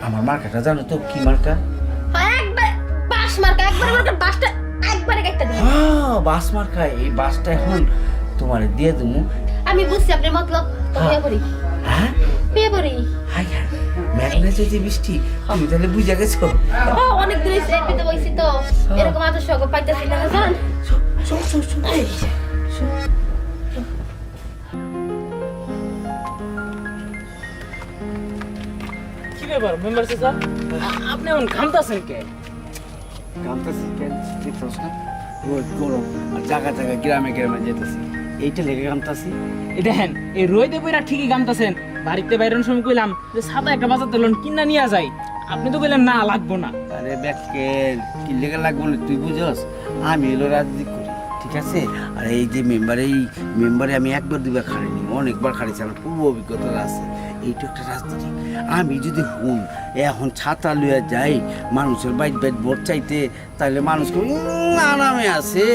আমার মার্কাটা জানো তো কি মার্কা? একবার বাস মার্কা, একবার মার্কা বাসটা একবারে একটা দিন। হ্যাঁ বাস মার্কা। এই বাসটা এখন তোমার দিয়ে দেবো। আমি বুঝছি আপনার মতলব। তো বিয়ে করি, হ্যাঁ বিয়ে করি। হাই হাই মেঘনা যে বৃষ্টি, তুমি তাহলে বুঝে গেছো। অনেক দিন হয়েছে এমনিতে বইছি তো, এরকম আদর্শ পাইতেছি না জান। চল চল চল। কি ব্যাপার মেম্বার চাচা, আপনি এমন ঘামতাছেন কে? কামতাছি কেন দেখতেছ না? রোদ গরম আর জায়গা জায়গা গ্রামে গ্রামে যেতেছি, এইটা লেগে কামতাছি। এই দেখেন এই রোদে বইরা ঠিকই ঘামতাছেন। বাড়িতে বাইরের সময় কইলাম যে ছাতা একটা বাজার তেলন কিনা নিয়ে যাই, আপনি তো বললেন না লাগবো না। আরে ব্যাকেল কি লেগে লাগবো না তুই বুঝস? আমি এলো রাজনীতি করি, ঠিক আছে? আর এই যে মেম্বারে আমি একবার দুবার খাড়িনি, অনেকবার খাড়িছি, আমার পূর্ব অভিজ্ঞতা আছে। এইটা একটা রাজনীতি। আমি যদি এখন ছাতা লইয়া যাই মানুষের বাইট ভোট চাইতে, তাহলে মানুষকে আরামে আছে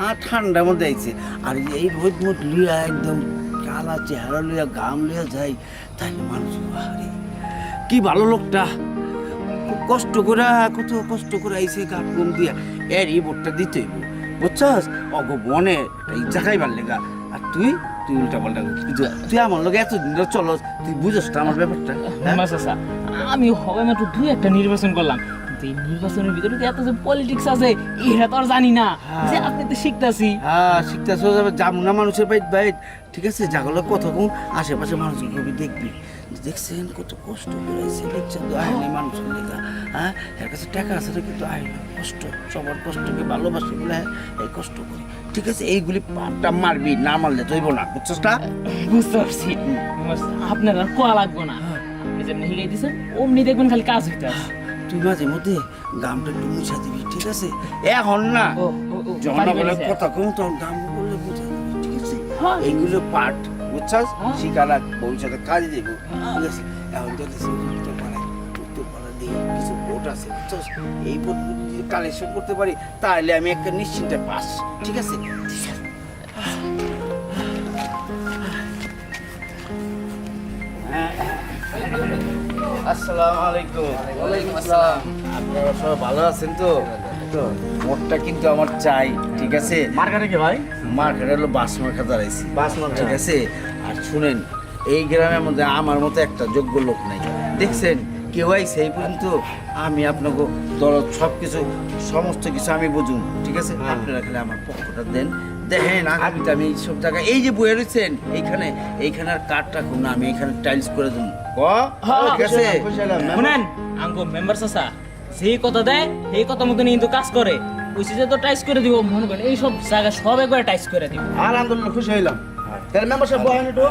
আর ঠান্ডার মধ্যে আইছে। আর এই রোদ মোট লইয়া একদম কালা চেহারা লইয়া গাম লইয়া যাই, তাহলে মানুষ আরে কি ভালো লোকটা, কষ্ট করে কত কষ্ট করে আইসে গা ঘুম দিয়া এর এই ভোটটা দিতে হইব, বুঝছস? অগ বনে এই জায়গায় লেগা। আর তুই উল্টা পাল্টা তুই আমার লোক এতদিন ধরে চলো, তুই বুঝস তো আমার ব্যাপারটা? মেম্বার চাচা, আমি হবে মাত্র দুই একটা নির্বাচন করলাম, কিন্তু এই নির্বাচনের ভিতরে যে এত যে পলিটিক্স আছে এটা তো আর জানি না। যে আপনি তো শিখতাছি। হ্যাঁ শিখতেছ, যাবো না মানুষের বাইট, ঠিক আছে? যাগুলো কথা কোন আশেপাশে মানুষের কবি দেখবি, দেখছেন কত কষ্ট করেছে, দেখছেন তো আইনি মানুষের লেখা। হ্যাঁ এর কাছে টাকা আছে না, কিন্তু আইন কষ্ট, সবার কষ্টকে ভালোবাসি বলে এই কষ্ট করি, ঠিক আছে? এইগুলি পাপটা মারবি, না মারলে তৈব না, বুঝছস না? বুঝতে পারছি। আপনার আর কোয়া লাগবো না, আপনি যেমনি হিগাই দিচ্ছেন অমনি দেখবেন খালি কাজ হইতে আছে। তুই মাঝে মধ্যে গামটা একটু মুছা দিবি, ঠিক আছে? এখন না জনগণের কথা কম, তখন গাম বললে বুঝা দিবি, ঠিক আছে? এইগুলো পাঠ, বুঝছস? শিকারা ভবিষ্যতে কাজে দেব, ঠিক আছে? এখন দেখেছি উত্তরপাড়া দিয়ে কিছু ভোট আছে, বুঝছস? এই ভোট যদি কালেকশন করতে পারি তাহলে আমি একটা নিশ্চিন্তে পাস, ঠিক আছে? আসসালামু আলাইকুম। ওয়ালাইকুম আসসালাম। আপনারা সবাই ভালো আছেন তো? ভোটটা কিন্তু আমার চাই, ঠিক আছে? মার্কাটা কি ভাই? মার্কেট হলো বাস মার্কা দাঁড়াইছি, বাস মার্কা। ঠিক আছে? আর শুনেন, এই গ্রামের মধ্যে আমার মতো একটা যোগ্য লোক নাই, দেখছেন? কেউ আইছে এই পর্যন্ত। আমি আপনাকে দরদ সব কিছু সমস্ত কিছু আমি বুঝুন, ঠিক আছে? আপনারা খালি আমার পক্ষটা দেন, দেখেন আগামীতে আমি এইসব জায়গায় এই যে বয়ে রয়েছেন এইখানে আর কাঠটা খুব না, আমি এখানে টাইলস করে দেবো, ঠিক আছে? শুনেন আঙ্কো মেম্বার চাচা যেই কথা দেয় সেই কথা মতো কিন্তু কাজ করে। কইছি যে তো টাইস করে দিব, মনে করেন এই সব জায়গা সব একবার টাইস করে দিব। আলহামদুলিল্লাহ খুশি হইলাম। তাহলে মেম্বারশিপ বহেন একটু।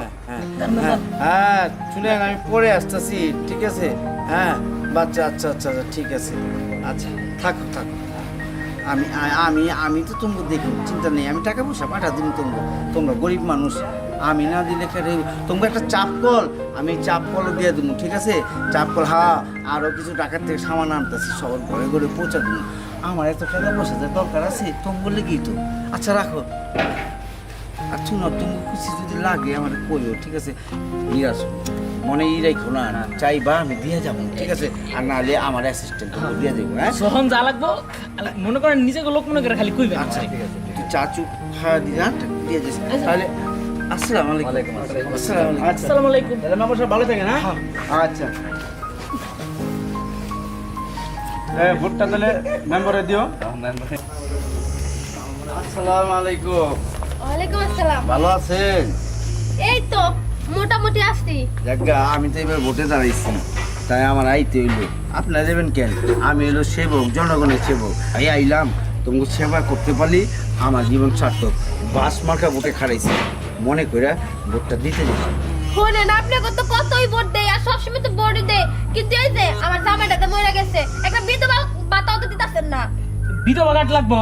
হ্যাঁ শুনেন, আমি পরে আসতেছি, ঠিক আছে? হ্যাঁ বাচ্চা, আচ্ছা আচ্ছা আচ্ছা ঠিক আছে, আচ্ছা থাকো থাকো। আমি আমি আমি তো তোমাকে দেখুন, চিন্তা নেই, আমি টাকা পয়সা পাঠা দিন তোমরা, তোমরা গরিব মানুষ, আমি না দিলে তোমাকে একটা চাপ কল, আমি চাপ কলও দিয়ে দেবো, ঠিক আছে? চাপ কল, হ্যাঁ আরও কিছু টাকার থেকে সামান আনতেছি, সবার ঘরে ঘরে পৌঁছা দেবো। আমার এত টাকা পয়সা দরকার আছে, তুমি বললে কি তো? আচ্ছা রাখো। আর শুনো, তুমি খুশি যদি লাগে আমার কইও, ঠিক আছে? নিরাশ মনে রাখো না, চাইবা আমি দিয়ে যাবো, ঠিক আছে? আর নাহলে আমার অ্যাসিস্ট্যান্ট দিয়ে দেবো, হ্যাঁ? যখন যা লাগবো মনে করেন নিজেকে লোক মনে করে খালি কইবেন। আচ্ছা ঠিক আছে, তুই চাচু খাওয়া দিয়ে দিয়ে যাস তাহলে। আসসালামু আলাইকুম। আসসালামু আলাইকুম। আসসালামু আলাইকুম। তাহলে মেম্বারশিপ ভালো থাকে না? আচ্ছা ভোটটা তাহলে মেম্বারে দিও। আসসালামু আলাইকুম। ওয়ালাইকুম আসসালাম। ভালো আছেন? এই তো মোটামুটি আসছি। জায়গা আমি তো এবার ভোটে দাঁড়াইছি, তাই আমার আইতে হইলো। আপনারা দেবেন কেন? আমি হলো সেবক, জনগণের সেবক। আমি আইলাম তোমাকে সেবা করতে পারলি আমার জীবন সার্থক। বাস মার্কা ভোটে খারাইছি, মনে করে ভোটটা দিতে যাই। শোনেন, আপনাকে তো কতই ভোট দেয় আর সবসময় তো ভোটই দেয়, কিন্তু এই যে আমার জামাইটাতে মরে গেছে, একটা বিধবা ভাতাও তো দিতেছেন না। বিধবা কাট লাগবো?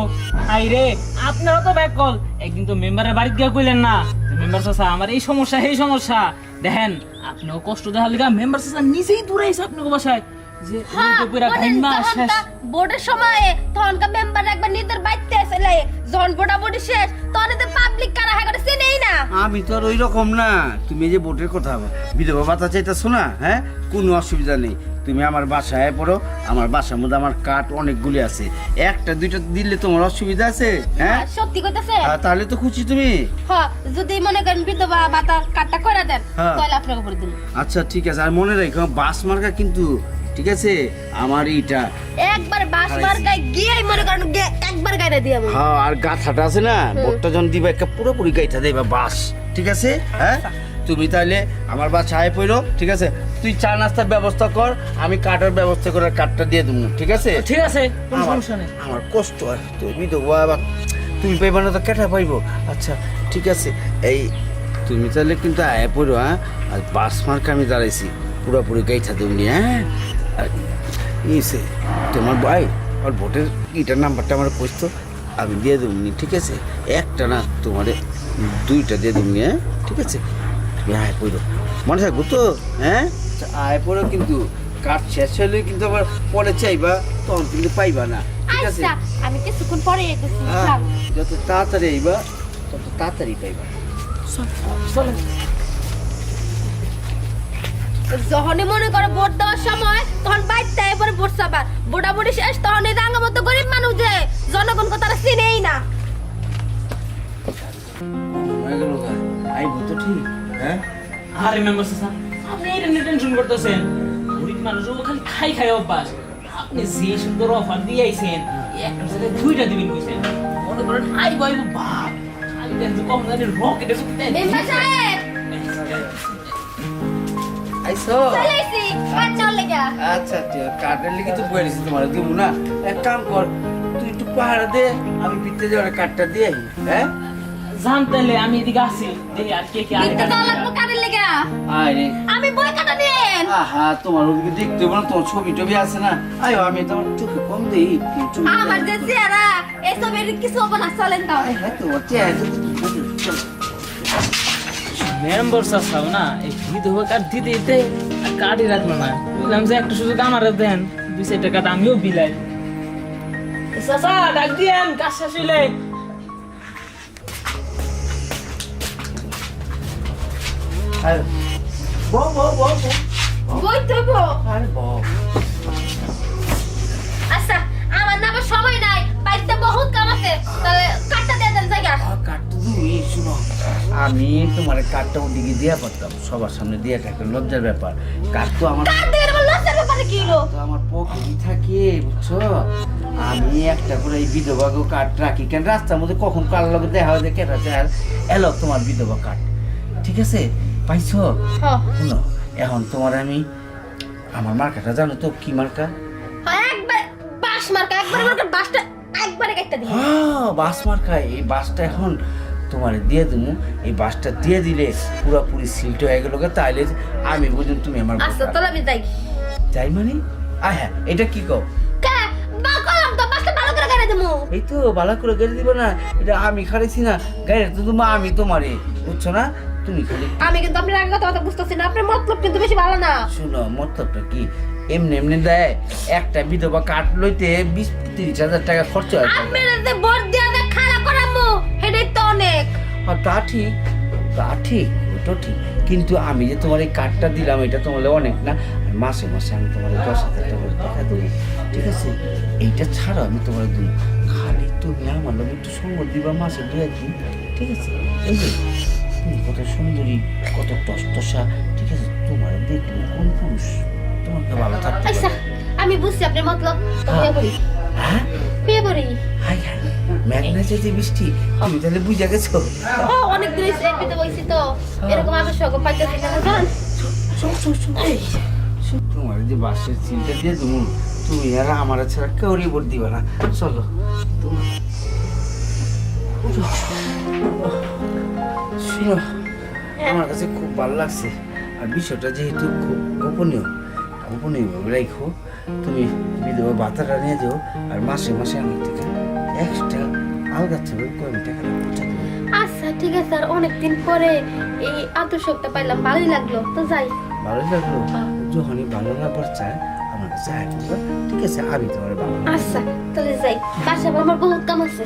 আই রে আপনারা তো ব্যাক কল, একদিন তো মেম্বারের বাড়িতে গিয়ে কইলেন না মেম্বার চাচা আমার এই সমস্যা এই সমস্যা। দেখেন আপনিও কষ্ট দেখার লিগা মেম্বার চাচা নিজেই দূরাইছে আপনাকে বাসায়, যে পুরা গাইমা শেষ। ভোটের সময় তখনকার মেম্বার একবার নিজের বাইতে এসেলে, যখন ভোটাভুটি শেষ তখন তো পাবলিক কারা হ্যাঁ করে চিনেই না। আমি তো আর ওই রকম না। তুমি যে ভোটের কথা বিধবা ভাতা চাইতেছো না, হ্যাঁ কোনো অসুবিধা নেই, তুমি আমার বাসায় পড়ো, আমার বাসার মধ্যে আমার কাঠ অনেকগুলি আছে, একটা দুইটা দিলে তোমার অসুবিধা আছে? হ্যাঁ সত্যি কইতাছে? তাহলে তো খুশি তুমি। হ্যাঁ, যদি মনে করেন বিধবা ভাতা কাটটা করে দেন হ্যাঁ। তাহলে আপনাকে করে দিন। আচ্ছা ঠিক আছে, আর মনে রাখো বাস মার্কা কিন্তু, ঠিক আছে? আমার এইটা একবার বাস মার্কায় গিয়েই মনে করেন একবার গাইরা দিয়ে আমি। হ্যাঁ, আর গাথাটা আছে না, ভোটটা যখন দিবা একটা পুরোপুরি গাইটা দেবা বাস, ঠিক আছে? হ্যাঁ, তুমি তাহলে আমার বাসায় পড়ো, ঠিক আছে? তুই চা নাস্তার ব্যবস্থা কর, আমি কাঠের ব্যবস্থা করে কাঠটা দিয়ে দেবো, ঠিক আছে? ঠিক আছে, কোনো আমার- সমস্যা নেই। আমার কষ্ট আর তুমি তো বাবা, তুমি পাইবা না তো কেটা পাইবো? আচ্ছা ঠিক আছে, এই তুমি তাহলে কিন্তু আয় পড়ো, হ্যাঁ? আর বাস মার্কা আমি দাঁড়াইছি, পুরোপুরি গাইটা দেবনি, হ্যাঁ? আর ইসে তোমার ভাই আর ভোটের ইটার নাম্বারটা আমার পৌঁছতো, আমি দিয়ে দেবনি, ঠিক আছে? একটা না, তোমারে দুইটা দিয়ে দেবনি, হ্যাঁ? ঠিক আছে, তুমি আয় পড়ো, মনে থাকবো তো? হ্যাঁ, আচ্ছা, আয় পড়ো, কিন্তু কাঠ শেষ হলে কিন্তু আবার পরে চাইবা, তখন কিন্তু পাইবা না, ঠিক আছে? আচ্ছা, আমি কিছুক্ষণ পরে এসেছি। হ্যাঁ, যত তাড়াতাড়ি আইবা তত তাড়াতাড়ি পাইবা। চলেন। যখনই মনে করে ভোট দেওয়ার সময় তখন বাইরটা এবারে ভোট চাবার, ভোটাভুটি শেষ তখন এই রাঙা মতো গরিব মানুষ যে জনগণকে তারা চিনেই না। হয়ে গেল গা, আইবো তো ঠিক, হ্যাঁ? আরে মেম্বার চাচা, আপনি এটা নিয়ে টেনশন করতেছেন? গরিব মানুষ ও খালি খাই খাই অভ্যাস। আপনি যে সুন্দর অফার দিয়ে আইছেন, একটা জায়গায় দুইটা দিবেন কইছেন। মনে করেন আই ভাই বাপ, খালি দেন তো কম জানি রকেটে চলতে। মেম্বার সাহেব আইসো? চলে আইছি, কাজ চল লেগা। আচ্ছা ঠিক, কাঠের লিখে তো বয়ে দিছি, তোমার দিব না। এক কাম কর, তুই একটু পাহাড়ে দে, আমি পিঠতে যাওয়ার কাঠটা দিয়ে আই, হ্যাঁ? জানতেলে আমি এদিকে আসি, দেখি আর কে কে আরে কিন্তু তো লাগবো কাজের লেগা। আয় রে, আমি বই খাতা নিয়েন। আহা, তোমার ওদিকে দেখতে হবে না, তোমার ছবি টবি আছে না? আয়ো, আমি তোমার চোখে কম দেই, ছবি আমার যে চেহারা এসবের কিছু হবে না, চলেন দাও। হ্যাঁ, তোমার চেহারা তো চল। মেম্বার চাচাও না এই বিধবা কার্ড দিতে দিতে আর কার্ডই রাখলো না। বললাম যে একটা সুযোগ আমারও দেন, 2-4 টাকা আমিও বিলাই। চাচা ডাক দিয়েন, কাজ শেষ হইলে। আয়, বউ, বউ, বউ, বউ। বই তো বো। আরে বউ। আচ্ছা, আমার না আবার সময় নাই, বাড়িতে বহুত কাম আছে, তাহলে কাটটা দিয়ে দেন জায়গা। কাঠটা তুমি শুনো, আমি তোমার কাঠটা ওদিকে দিয়া করতাম, সবার সামনে দিয়ে একটা লজ্জার ব্যাপার। কাঠ তো আমার কাট দিয়ে আমার লজ্জার ব্যাপারে কি হলো? তো আমার পকেটই থাকে, বুঝছো? আমি একটা করে এই বিধবা গো কাঠ রাখি, কেন রাস্তার মধ্যে কখন কার লগে দেখা হয় যে কেটা চাল এলো তোমার বিধবা কাঠ, ঠিক আছে? পাইছো? হ্যাঁ, শুনো, এখন তোমার আমি আমার মার্কাটা জানো তো কি মার্কা? একবার বাস মার্কা, একবার মার্কা বাসটা একবারে কাটটা দিই। হ্যাঁ, বাস মার্কা। এই বাসটা এখন তোমার দিয়ে দেবো, এই বাসটা দিয়ে দিলে পুরোপুরি সিলটা হয়ে গেল, তাইলে আমি বুঝুন তুমি আমার আচ্ছা, ভোটার। তাহলে আমি যাই। যাই মানে? হ্যাঁ, এটা কি কও? কে বা কলম তো বাসটা ভালো করে গাড়ি দেবো। এই তো বালা করে গেড়ে দিব না, এটা আমি খাড়াইছি না, গাড়ি তো তোমার আমি তোমারে, বুঝছো না? তুমি খালি আমি কিন্তু আপনার আগে কথা বুঝতেছি না, আপনার মতলব কিন্তু বেশি ভালো না। শুনো, মতলবটা কি? এমনি এমনি দেয়, একটা বিধবা কাঠ লইতে 20-30 হাজার টাকা খরচ হয়। আপনার যে ভোট দিয়ে যে খারাপ করামু সেটাই তো অনেক। আর তা ঠিক, ওটা ঠিক, কিন্তু আমি যে তোমার এই কার্ডটা দিলাম, এটা তোমার অনেক না? আর মাসে মাসে আমি তোমার 10,000 টাকা করে টাকা দেবো, ঠিক আছে? এইটা ছাড়া আমি তোমার দেবো, খালি তুমি আমার লোক একটু সঙ্গ দিবা মাসে 2-1 দিন, ঠিক আছে? এই যে তুমি কত সুন্দরী, কত টসটসা, ঠিক আছে? তোমার দেখলে কোন পুরুষ তোমাকে ভালো থাকতে আচ্ছা, পারে? আমি বুঝছি আপনার মতলব, তো বিয়ে করি। হ্যাঁ, বিয়ে করি। হাই হাই, মেঘনা যেতে বৃষ্টি, তুমি তাহলে বুঝে গেছো? ও অনেক দিন এমপিতে বইছি তো, এরকম আবশ্যক পাইতেছি না, জান। তোমার যে বাসের চিন্তা দিয়ে দেবো, তুমি আর আমার ছাড়া কেউ রিপোর্ট দিবে না। চলো শুনো, আমার কাছে খুব ভালো লাগছে, আর বিষয়টা যেহেতু খুব গোপনীয় ভাবে রাখো। তুমি বিধবা ভাতাটা নিয়ে যাও, আর মাসে মাসে আমি থেকে এক্সট্রা আলগা থেকে কয়েক টাকা পৌঁছা দেবো। আচ্ছা ঠিক আছে, আর অনেকদিন পরে এই আদর্শটা পাইলাম, ভালোই লাগলো, তো যাই। ভালো লাগলো? যখনই ভালো লাগবার চায় আমার কাছে আয় করবা, ঠিক আছে? আমি তোমার ভালো আচ্ছা, তাহলে যাই, বাসা আমার বহুত কাম আছে।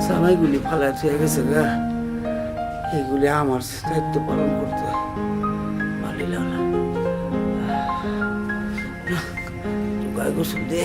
সামাইগুলি ফালা হয়ে গেছে গা, এগুলি আমার দায়িত্ব পালন করতে হয়। গোসল দে